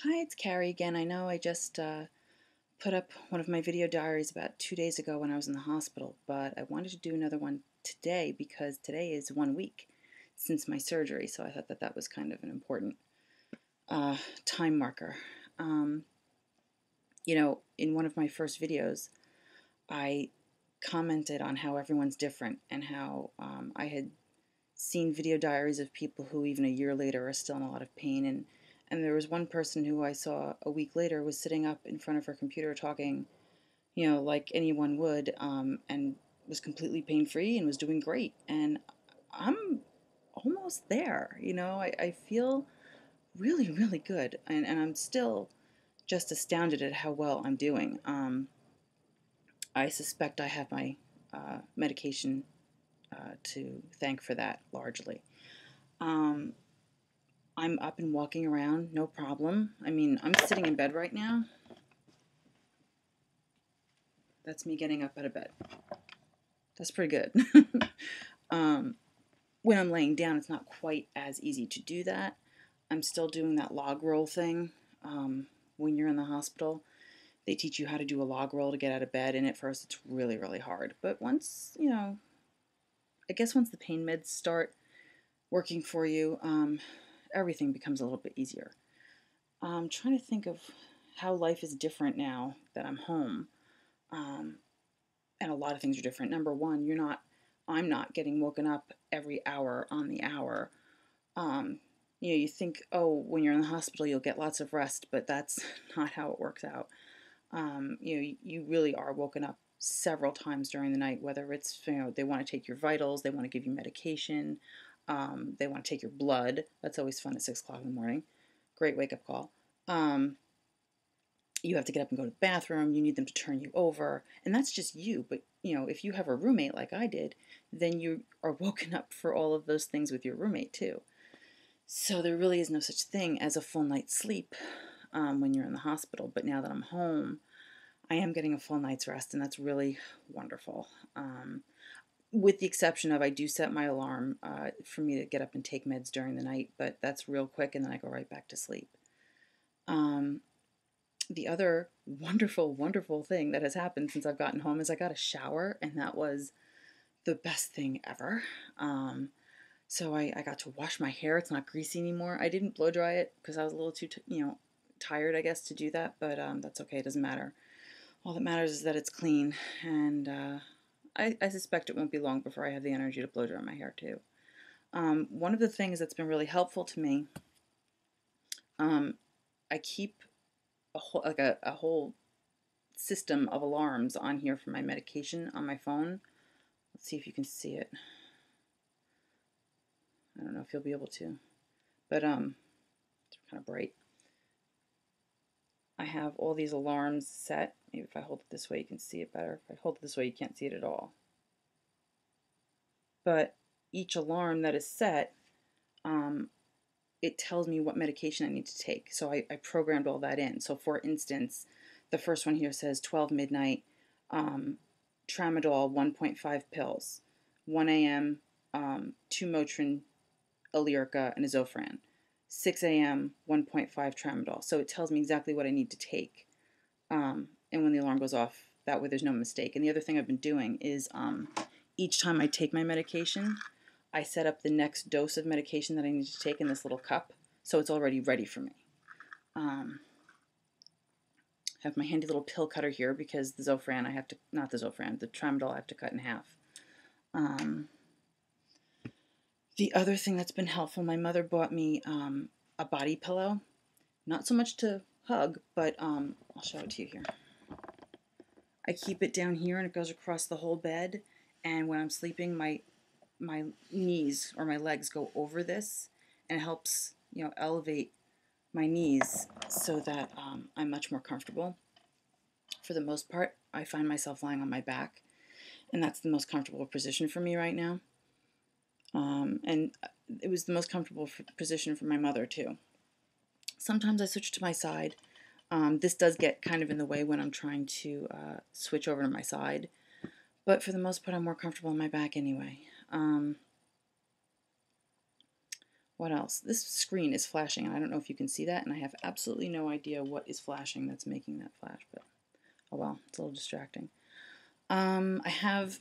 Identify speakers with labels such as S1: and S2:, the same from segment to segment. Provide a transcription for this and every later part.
S1: Hi, it's Carrie again. I know I just put up one of my video diaries about 2 days ago when I was in the hospital, but I wanted to do another one today because today is 1 week since my surgery, so I thought that that was kind of an important time marker. Um, in one of my first videos, I commented on how everyone's different and how I had seen video diaries of people who even a year later are still in a lot of pain, and there was one person who I saw a week later was sitting up in front of her computer talking, like anyone would, and was completely pain free and was doing great. And I'm almost there. I feel really, really good, and I'm still just astounded at how well I'm doing. I suspect I have my medication to thank for that largely. Um, I'm up and walking around, no problem. I mean, I'm sitting in bed right now. That's me getting up out of bed. That's pretty good. um, when I'm laying down, it's not quite as easy to do that. I'm still doing that log roll thing. When you're in the hospital, they teach you how to do a log roll to get out of bed, and at first it's really, really hard. But once, I guess once the pain meds start working for you, everything becomes a little bit easier. I'm trying to think of how life is different now that I'm home. Um, and a lot of things are different. Number one, I'm not getting woken up every hour on the hour. Um, you think, oh, when you're in the hospital, you'll get lots of rest, but that's not how it works out. You really are woken up several times during the night, whether it's, they want to take your vitals, they want to give you medication, they want to take your blood. That's always fun at 6 o'clock in the morning. Great wake up call. You have to get up and go to the bathroom, you need them to turn you over, and that's just you. But if you have a roommate like I did, then you are woken up for all of those things with your roommate too. So there really is no such thing as a full night's sleep when you're in the hospital. But now that I'm home, I am getting a full night's rest, and that's really wonderful. With the exception of, I do set my alarm for me to get up and take meds during the night, but that's real quick, and then I go right back to sleep. The other wonderful, wonderful thing that has happened since I've gotten home is I got a shower, and that was the best thing ever. So I got to wash my hair. It's not greasy anymore. I didn't blow dry it because I was a little too, tired, I guess, to do that, but that's okay. It doesn't matter. All that matters is that it's clean, and I suspect it won't be long before I have the energy to blow dry my hair too. One of the things that's been really helpful to me, I keep a whole system of alarms on here for my medication on my phone. Let's see if you can see it. I don't know if you'll be able to, but it's kind of bright. I have all these alarms set. Maybe if I hold it this way, you can see it better. If I hold it this way, you can't see it at all. But each alarm that is set, it tells me what medication I need to take. So I programmed all that in. So for instance, the first one here says 12 midnight, tramadol 1.5 pills, 1 a.m., 2 Motrin, a Lyrica, and a Zofran, 6 a.m., 1.5 tramadol. So it tells me exactly what I need to take. And when the alarm goes off, that way there's no mistake. And the other thing I've been doing is each time I take my medication, I set up the next dose of medication that I need to take in this little cup, so it's already ready for me. I have my handy little pill cutter here because the Zofran the tramadol I have to cut in half. The other thing that's been helpful, my mother bought me a body pillow. Not so much to hug, but I'll show it to you here. I keep it down here and it goes across the whole bed, and when I'm sleeping, my knees or my legs go over this, and it helps elevate my knees so that I'm much more comfortable. For the most part, I find myself lying on my back, and that's the most comfortable position for me right now. And it was the most comfortable position for my mother too. Sometimes I switch to my side. This does get kind of in the way when I'm trying to switch over to my side, but for the most part, I'm more comfortable on my back anyway. What else? This screen is flashing, and I don't know if you can see that, and I have absolutely no idea what is flashing that's making that flash, but oh well, it's a little distracting. I have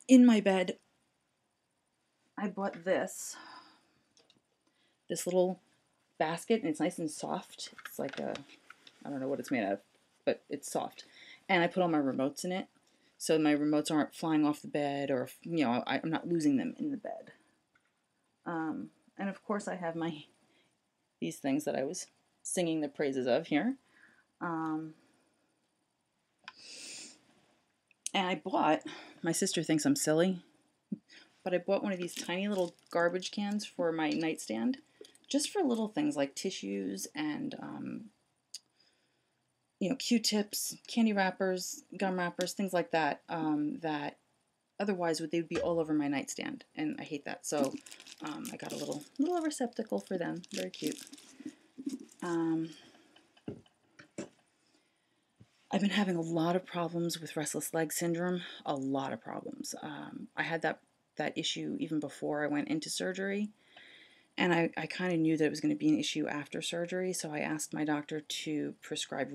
S1: in my bed, I bought this little basket, and it's nice and soft. It's like a, I don't know what it's made out of, but it's soft. And I put all my remotes in it, so my remotes aren't flying off the bed, or, you know, I'm not losing them in the bed. And of course I have these things that I was singing the praises of here. And I bought, my sister thinks I'm silly, but I bought one of these tiny little garbage cans for my nightstand, just for little things like tissues and, you know, Q-tips, candy wrappers, gum wrappers, things like that, that otherwise they would be all over my nightstand, and I hate that. So I got a little receptacle for them. Very cute. I've been having a lot of problems with restless leg syndrome. A lot of problems. I had that issue even before I went into surgery, and I kind of knew that it was going to be an issue after surgery. So I asked my doctor to prescribe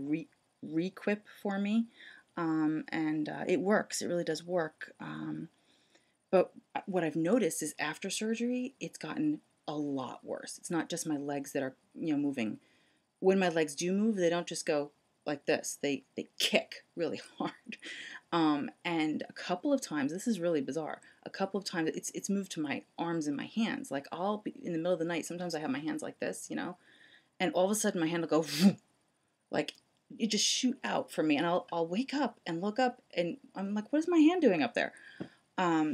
S1: Requip for me, and it works. It really does work. But what I've noticed is after surgery, it's gotten a lot worse. It's not just my legs that are, you know, moving. When my legs do move, they don't just go like this. They kick really hard. And a couple of times, this is really bizarre. A couple of times, it's moved to my arms and my hands. Like I'll be in the middle of the night. Sometimes I have my hands like this, you know, and all of a sudden my hand will go, like you just shoot out from me, and I'll wake up and look up, and I'm like, what is my hand doing up there?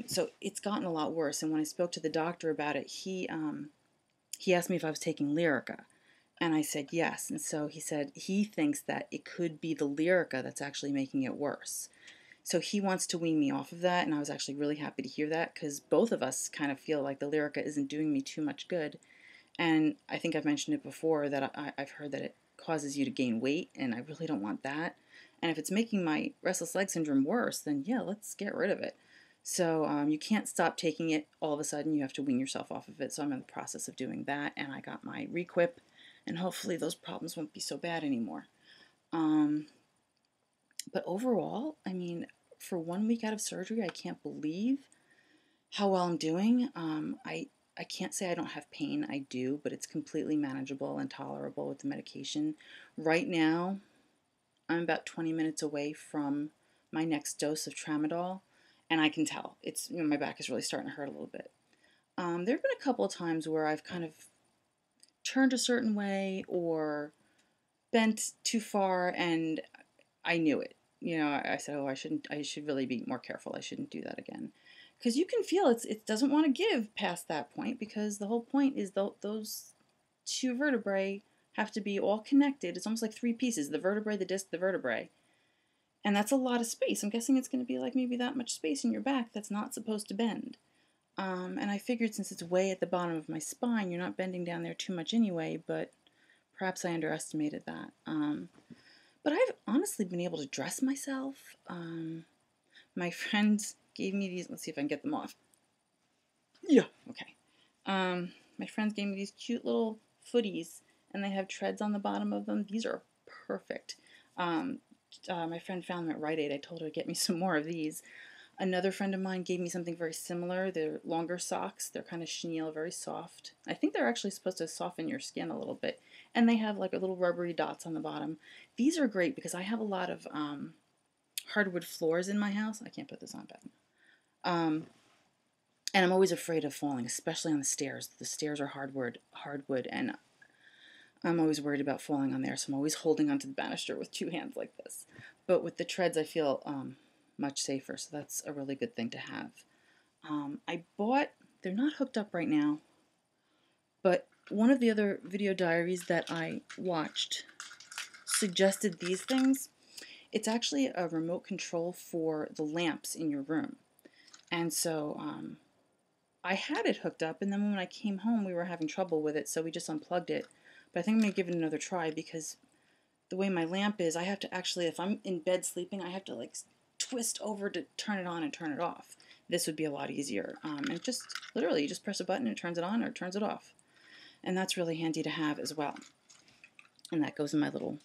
S1: So it's gotten a lot worse. And when I spoke to the doctor about it, he asked me if I was taking Lyrica. And I said yes. And so he said he thinks that it could be the Lyrica that's actually making it worse. So he wants to wean me off of that. And I was actually really happy to hear that, because both of us kind of feel like the Lyrica isn't doing me too much good. And I think I've mentioned it before that I've heard that it causes you to gain weight, and I really don't want that. And if it's making my restless leg syndrome worse, then yeah, let's get rid of it. So you can't stop taking it all of a sudden. You have to wean yourself off of it. So I'm in the process of doing that, and I got my Requip, and hopefully those problems won't be so bad anymore. But overall, I mean, for 1 week out of surgery, I can't believe how well I'm doing. I can't say I don't have pain. I do, but it's completely manageable and tolerable with the medication. Right now, I'm about 20 minutes away from my next dose of tramadol, and I can tell it's, you know, my back is really starting to hurt a little bit. There have been a couple of times where I've kind of turned a certain way or bent too far, and I knew it. You know, I said, oh, I should really be more careful. I shouldn't do that again. Because you can feel it doesn't want to give past that point, because the whole point is those two vertebrae have to be all connected. It's almost like three pieces: the vertebrae, the disc, the vertebrae. And that's a lot of space. I'm guessing it's going to be like maybe that much space in your back that's not supposed to bend. And I figured since it's way at the bottom of my spine, you're not bending down there too much anyway, but perhaps I underestimated that. But I've honestly been able to dress myself. My friends gave me these. Let's see if I can get them off. Yeah. Okay. My friends gave me these cute little footies, and they have treads on the bottom of them. These are perfect. My friend found them at Rite Aid. I told her to get me some more of these. Another friend of mine gave me something very similar. They're longer socks. They're kind of chenille, very soft. I think they're actually supposed to soften your skin a little bit. And they have like a little rubbery dots on the bottom. These are great because I have a lot of hardwood floors in my house. I can't put this on bad. And I'm always afraid of falling, especially on the stairs. The stairs are hardwood, and I'm always worried about falling on there, so I'm always holding onto the banister with two hands like this. But with the treads, I feel much safer, so that's a really good thing to have. They're not hooked up right now, but one of the other video diaries that I watched suggested these things. It's actually a remote control for the lamps in your room. And so I had it hooked up, and then when I came home, we were having trouble with it, so we just unplugged it. But I think I'm going to give it another try, because the way my lamp is, I have to actually, if I'm in bed sleeping, I have to like twist over to turn it on and turn it off. This would be a lot easier. And just literally, you just press a button and it turns it on or it turns it off. And that's really handy to have as well. And that goes in my little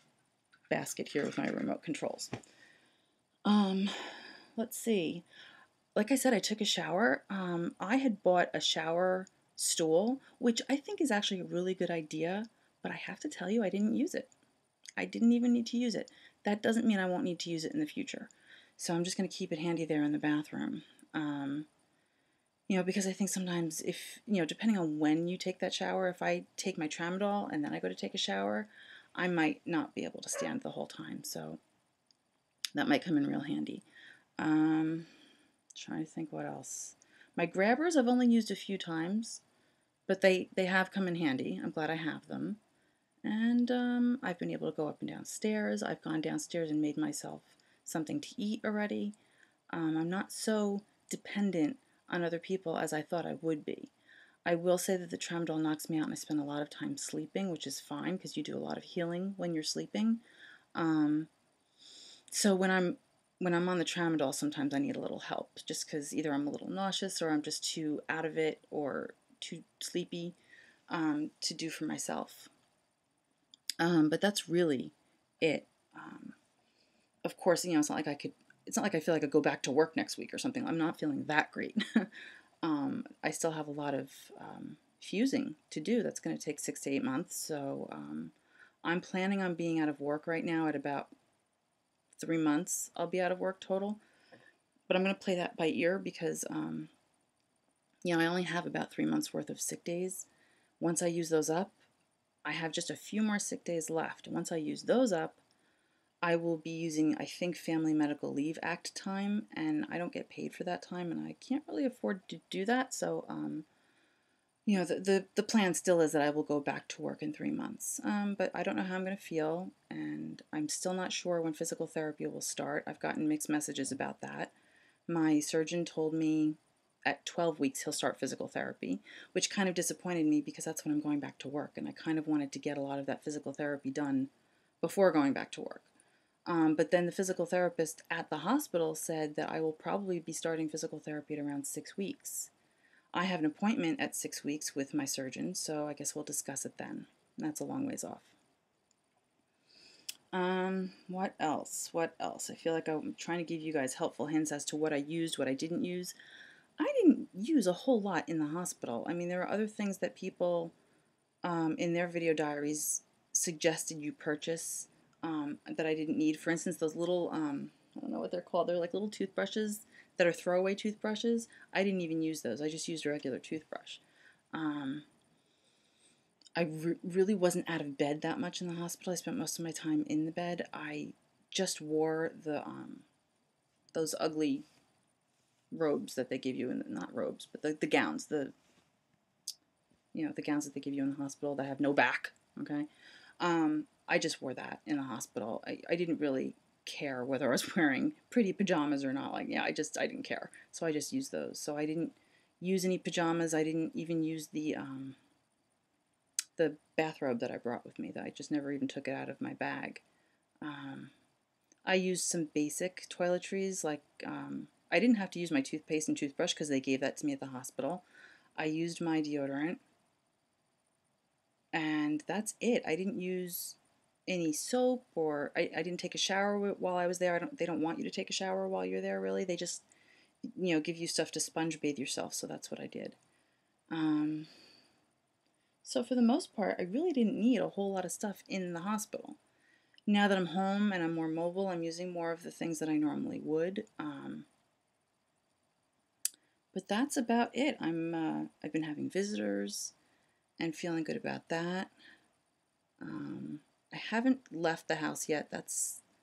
S1: basket here with my remote controls. Let's see. Like I said, I took a shower. I had bought a shower stool, which I think is actually a really good idea, but I have to tell you, I didn't use it. I didn't even need to use it. That doesn't mean I won't need to use it in the future. So I'm just going to keep it handy there in the bathroom. Because I think sometimes if, depending on when you take that shower, if I take my tramadol and then I go to take a shower, I might not be able to stand the whole time. So that might come in real handy. Trying to think what else. My grabbers I've only used a few times, but they have come in handy. I'm glad I have them. And I've been able to go up and down stairs. I've gone downstairs and made myself something to eat already. I'm not so dependent on other people as I thought I would be. I will say that the tramadol knocks me out and I spend a lot of time sleeping, which is fine because you do a lot of healing when you're sleeping. So when I'm on the tramadol, sometimes I need a little help just because either I'm a little nauseous or I'm just too out of it or too sleepy to do for myself. But that's really it. Of course, it's not like I feel like I go back to work next week or something. I'm not feeling that great. I still have a lot of fusing to do. That's going to take 6 to 8 months. So I'm planning on being out of work right now at about 3 months. I'll be out of work total. But I'm going to play that by ear because, I only have about 3 months worth of sick days. Once I use those up, I have just a few more sick days left. And once I use those up, I will be using, I think, Family Medical Leave Act time, and I don't get paid for that time, and I can't really afford to do that. So, the plan still is that I will go back to work in 3 months. But I don't know how I'm going to feel, and I'm still not sure when physical therapy will start. I've gotten mixed messages about that. My surgeon told me at 12 weeks he'll start physical therapy, which kind of disappointed me because that's when I'm going back to work, and I kind of wanted to get a lot of that physical therapy done before going back to work. But then the physical therapist at the hospital said that I will probably be starting physical therapy at around 6 weeks. I have an appointment at 6 weeks with my surgeon, so I guess we'll discuss it then. That's a long ways off. What else? What else? I feel like I'm trying to give you guys helpful hints as to what I used, what I didn't use. I didn't use a whole lot in the hospital. I mean, there are other things that people in their video diaries suggested you purchase that I didn't need. For instance, those little, I don't know what they're called. They're like little toothbrushes that are throwaway toothbrushes. I didn't even use those. I just used a regular toothbrush. I really wasn't out of bed that much in the hospital. I spent most of my time in the bed. I just wore the those ugly robes that they give you in not robes, but the gowns, the gowns that they give you in the hospital that have no back. Okay, I just wore that in the hospital. I didn't really care whether I was wearing pretty pajamas or not. Like, I didn't care. So I just used those. So I didn't use any pajamas. I didn't even use the bathrobe that I brought with me. That I just never even took it out of my bag. I used some basic toiletries. Like, I didn't have to use my toothpaste and toothbrush because they gave that to me at the hospital. I used my deodorant. And that's it. I didn't use any soap, or I didn't take a shower while I was there. They don't want you to take a shower while you're there, really. They just, give you stuff to sponge bathe yourself, so that's what I did. So for the most part, I really didn't need a whole lot of stuff in the hospital. Now that I'm home and I'm more mobile, I'm using more of the things that I normally would. But that's about it. I've been having visitors and feeling good about that. I haven't left the house yet.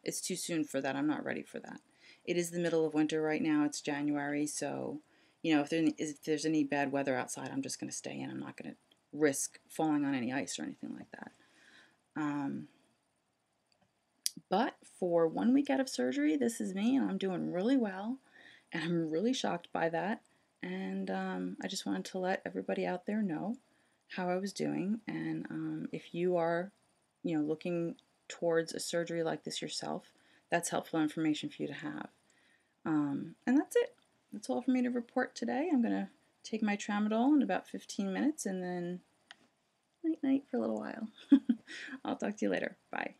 S1: It's too soon for that. I'm not ready for that. It is the middle of winter right now. It's January, so if there's any bad weather outside, I'm just going to stay in. I'm not going to risk falling on any ice or anything like that. But for 1 week out of surgery, this is me, and I'm doing really well, and I'm really shocked by that. And I just wanted to let everybody out there know how I was doing, and if you are, looking towards a surgery like this yourself, that's helpful information for you to have. And that's it. That's all for me to report today. I'm going to take my tramadol in about 15 minutes, and then night night for a little while. I'll talk to you later. Bye.